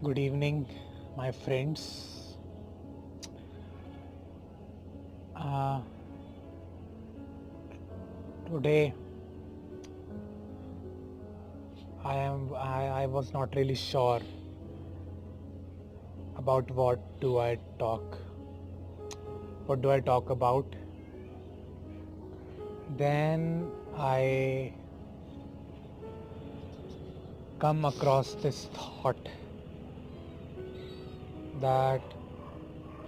Good evening, my friends. Uh, Today I was not really sure about what do I talk about. Then I come across this thought that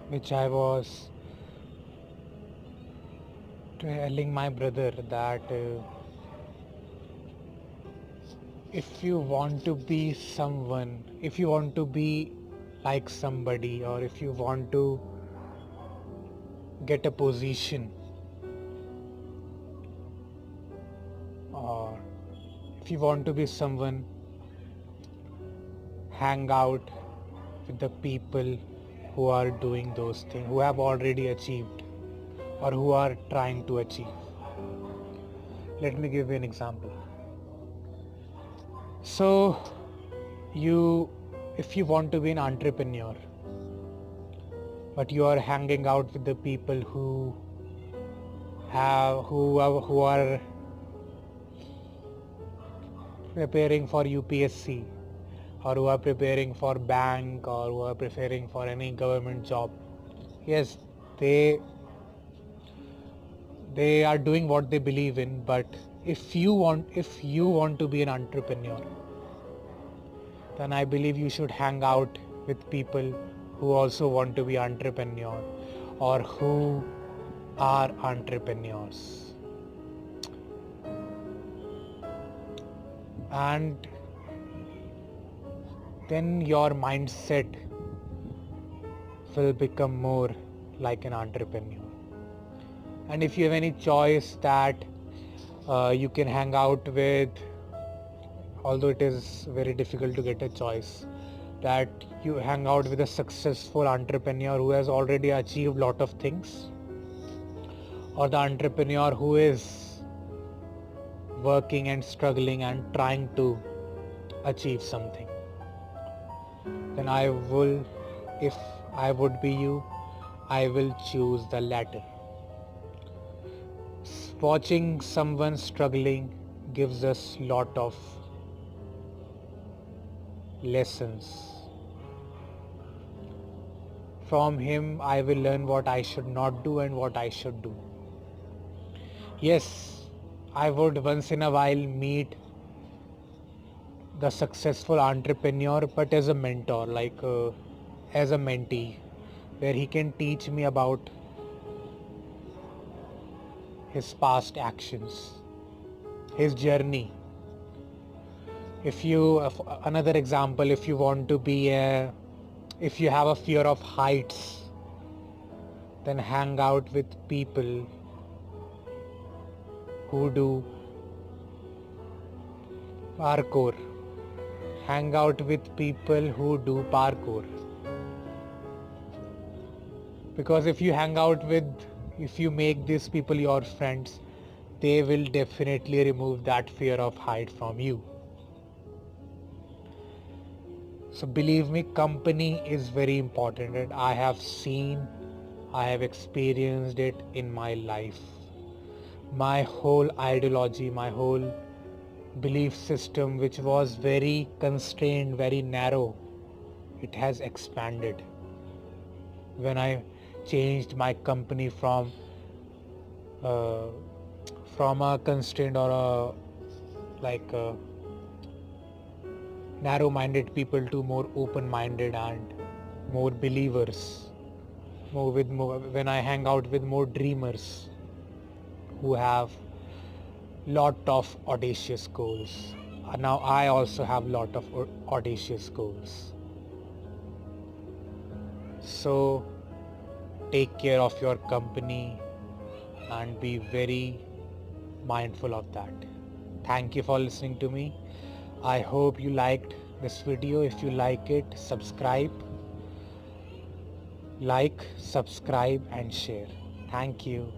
which I was telling my brother that if you want to be someone, if you want to be like somebody, or if you want to get a position, or if you want to be someone, hang out with the people who are doing those things, who have already achieved or who are trying to achieve. Let me give you an example. So you if you want to be an entrepreneur, but you are hanging out with the people who are preparing for UPSC, or who are preparing for bank, or who are preparing for any government job. Yes, they are doing what they believe in, but if you want to be an entrepreneur, then I believe you should hang out with people who also want to be entrepreneur, or who are entrepreneurs. And then your mindset will become more like an entrepreneur. And if you have any choice that you can hang out with, although it is very difficult to get a choice, that you hang out with a successful entrepreneur who has already achieved lot of things, or the entrepreneur who is working and struggling and trying to achieve something, then if I would be you, I will choose the latter. Watching someone struggling gives us lot of lessons. From him I will learn what I should not do and what I should do. Yes, I would once in a while meet the successful entrepreneur, but as a mentor, like as a mentee, where he can teach me about his past actions, his journey. Another example, if you want to be if you have a fear of heights, then hang out with people who do parkour. Hang out with people who do parkour. Because if you make these people your friends, they will definitely remove that fear of height from you. So believe me, company is very important, and I have experienced it in my life. My whole ideology, my whole belief system, which was very constrained, very narrow, it has expanded when I changed my company from a constrained or a narrow-minded people to more open-minded and more believers. When I hang out with more dreamers who have lot of audacious goals. Now I also have lot of audacious goals. So take care of your company and be very mindful of that. Thank you for listening to me. I hope you liked this video. If you like it, subscribe and share. Thank you.